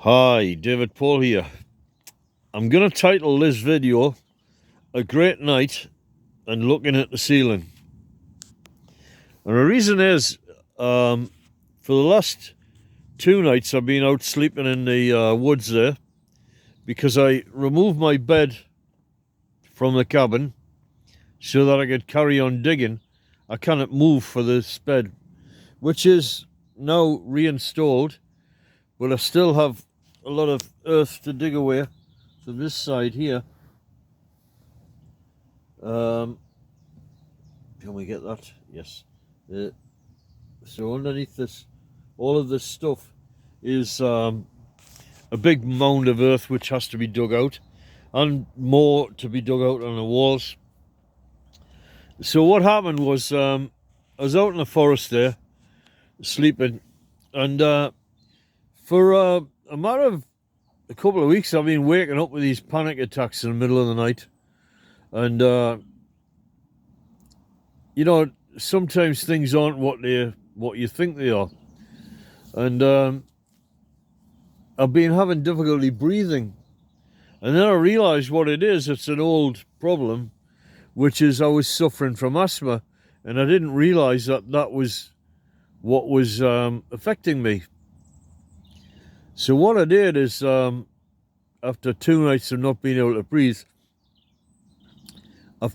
Hi, David Paul here. I'm going to title this video A Great Night and Looking at the Ceiling. And the reason is, for the last 2 nights I've been out sleeping in the woods there because I removed my bed from the cabin so that I could carry on digging. I cannot move for this bed, which is now reinstalled, but I still have a lot of earth to dig away. So this side here, can we get that? Yes. So underneath this, all of this stuff is a big mound of earth which has to be dug out, and more to be dug out on the walls. So what happened was, I was out in the forest there, sleeping, and for a matter of a couple of weeks I've been waking up with these panic attacks in the middle of the night. And you know, sometimes things aren't what you think they are. And I've been having difficulty breathing. And then I realised what it is. It's an old problem, which is I was suffering from asthma, and I didn't realise that that was what was affecting me. So what I did is, after 2 nights of not being able to breathe, I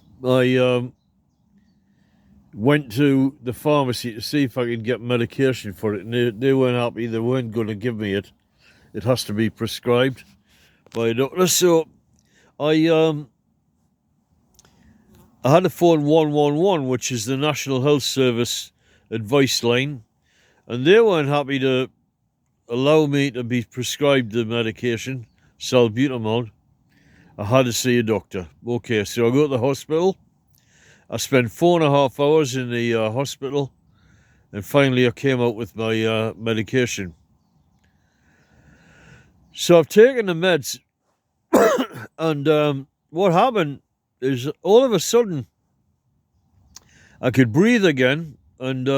went to the pharmacy to see if I could get medication for it, and they weren't happy. They weren't going to give me it. It has to be prescribed by a doctor. So I had to phone 111, which is the National Health Service advice line, and they weren't happy to allow me to be prescribed the medication, salbutamol. I had to see a doctor. Okay, so I go to the hospital. I spent 4.5 hours in the hospital, and finally I came out with my medication. So I've taken the meds, and what happened is all of a sudden I could breathe again, and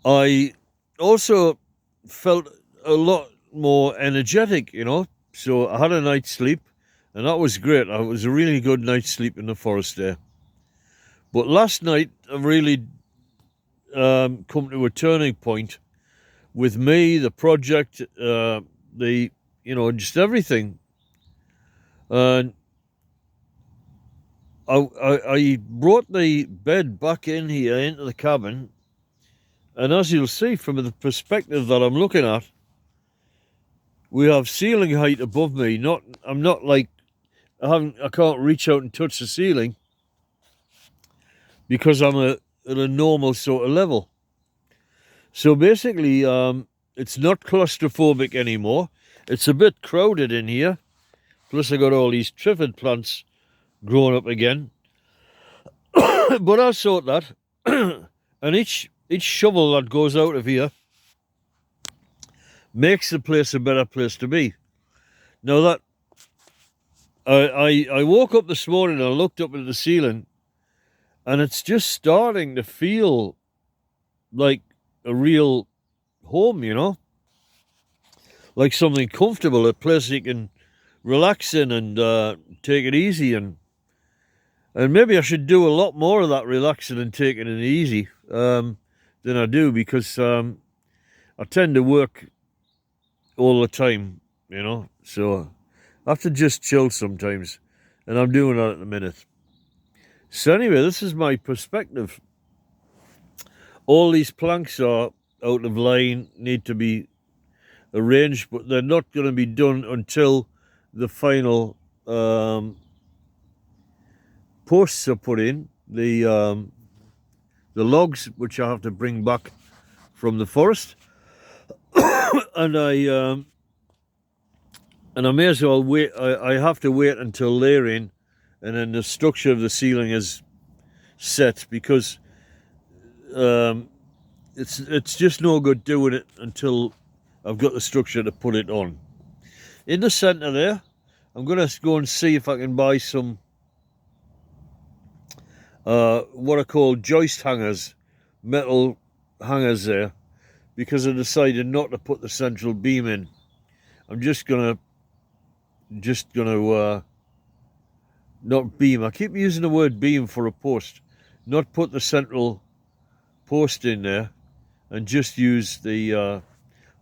I also felt a lot more energetic, you know. So I had a night's sleep, and that was great. It was a really good night's sleep in the forest there. But last night I really come to a turning point with me, the project, just everything. And I brought the bed back in here into the cabin, and as you'll see from the perspective that I'm looking at, we have ceiling height above me. I'm not like I can't reach out and touch the ceiling because I'm at a normal sort of level. So basically, it's not claustrophobic anymore. It's a bit crowded in here. Plus I got all these triffid plants growing up again. But I'll sort that. And each shovel that goes out of here makes the place a better place to be. Now that I woke up this morning and I looked up at the ceiling, and it's just starting to feel like a real home, you know, like something comfortable, a place you can relax in and take it easy, and maybe I should do a lot more of that relaxing and taking it easy than I do, because I tend to work all the time, you know, so I have to just chill sometimes, and I'm doing that at the minute. So anyway, this is my perspective. All these planks are out of line, need to be arranged, but they're not going to be done until the final posts are put in, the logs which I have to bring back from the forest. And I may as well wait. I have to wait until they're in, and then the structure of the ceiling is set, because it's just no good doing it until I've got the structure to put it on. In the centre there, I'm going to go and see if I can buy some what are called joist hangers, metal hangers there, because I decided not to put the central beam in. I'm just gonna not beam. I keep using the word beam for a post, not put the central post in there, and just use the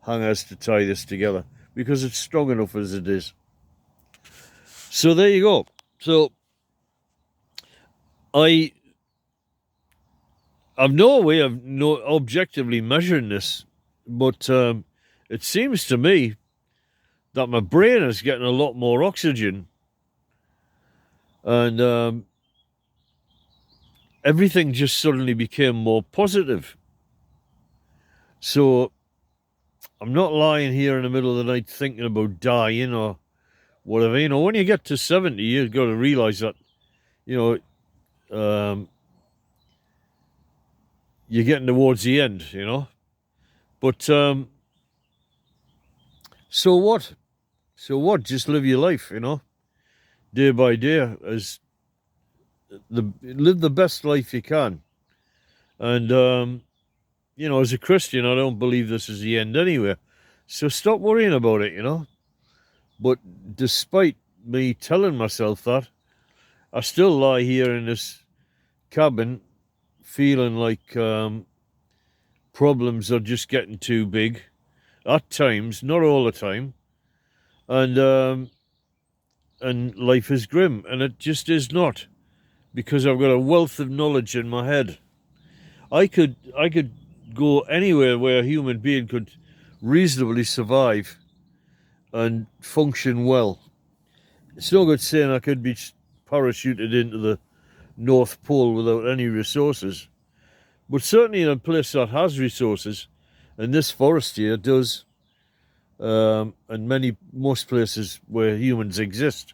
hangers to tie this together because it's strong enough as it is. So there you go. So I've no way of objectively measuring this, but it seems to me that my brain is getting a lot more oxygen, and everything just suddenly became more positive. So I'm not lying here in the middle of the night thinking about dying or whatever. You know, when you get to 70, you've got to realize that, you know, you're getting towards the end, you know. But so what? So what? Just live your life, you know, day by day, live the best life you can. And you know, as a Christian, I don't believe this is the end anyway. So stop worrying about it, you know. But despite me telling myself that, I still lie here in this cabin feeling like problems are just getting too big at times, not all the time, and life is grim, and it just is not, because I've got a wealth of knowledge in my head. I could go anywhere where a human being could reasonably survive and function well. It's no good saying I could be parachuted into the North Pole without any resources, but certainly in a place that has resources, and this forest here does, and most places where humans exist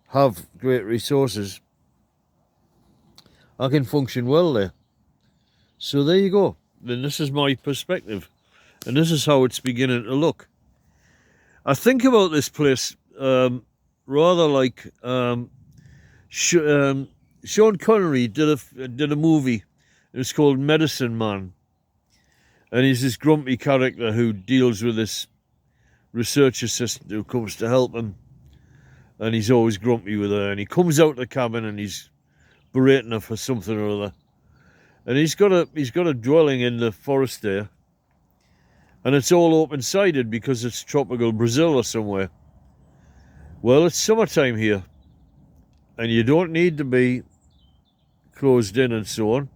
have great resources, I can function well there. So there you go. Then this is my perspective, and this is how it's beginning to look. I think about this place rather like Sean Connery did a movie. It was called Medicine Man, and he's this grumpy character who deals with this research assistant who comes to help him, and he's always grumpy with her, and he comes out the cabin and he's berating her for something or other, and he's got a dwelling in the forest there, and it's all open-sided because it's tropical Brazil or somewhere. Well, it's summertime here, and you don't need to be closed in and so on.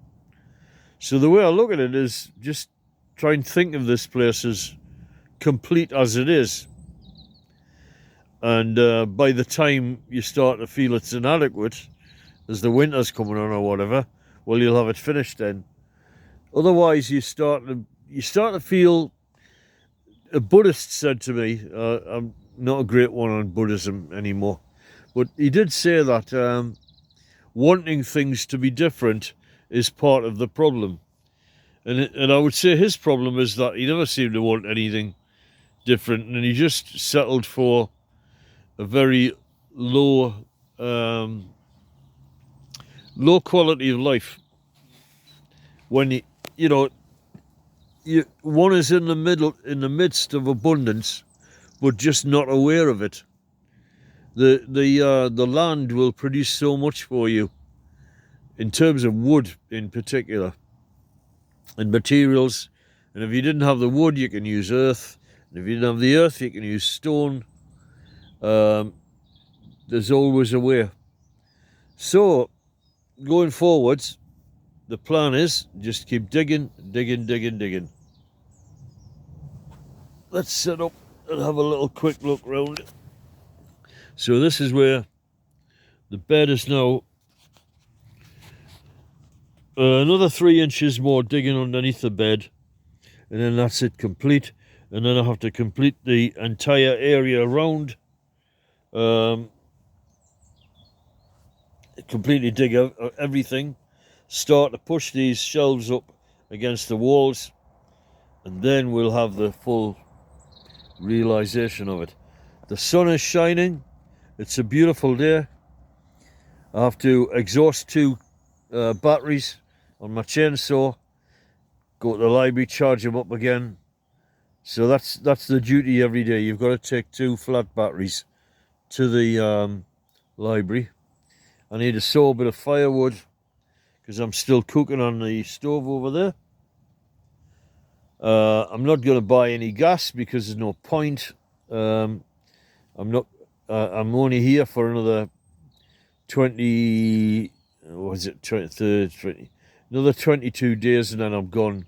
So the way I look at it is just try and think of this place as complete as it is. And by the time you start to feel it's inadequate, as the winter's coming on or whatever, well, you'll have it finished then. Otherwise, you start to feel. A Buddhist said to me, I'm not a great one on Buddhism anymore, but he did say that wanting things to be different is part of the problem. And I would say his problem is that he never seemed to want anything different, and he just settled for a very low quality of life. When one is in the midst of abundance, but just not aware of it. The land will produce so much for you, in terms of wood in particular, and materials. And if you didn't have the wood, you can use earth. And if you didn't have the earth, you can use stone. There's always a way. So, going forwards, the plan is just keep digging. Let's set up and have a little quick look round it. So this is where the bed is now. Another 3 inches more digging underneath the bed, and then that's it complete. And then I have to complete the entire area around. Completely dig out everything. Start to push these shelves up against the walls, and then we'll have the full realization of it. The sun is shining. It's a beautiful day. I have to exhaust 2 batteries on my chainsaw, go to the library, charge them up again, So that's the duty every day. You've got to take 2 flat batteries to the library. I need a saw bit of firewood because I'm still cooking on the stove over there. I'm not going to buy any gas because there's no point. I'm only here for another 20. Was it 20? Another 22 days, and then I'm gone.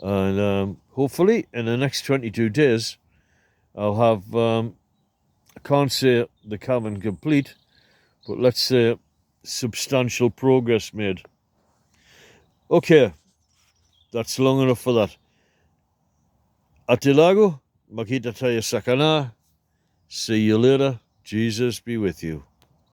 And hopefully, in the next 22 days, I'll have. I can't say the cabin complete, but let's say substantial progress made. Okay, that's long enough for that. Atilago, makita tayo sa kana. See you later. Jesus be with you.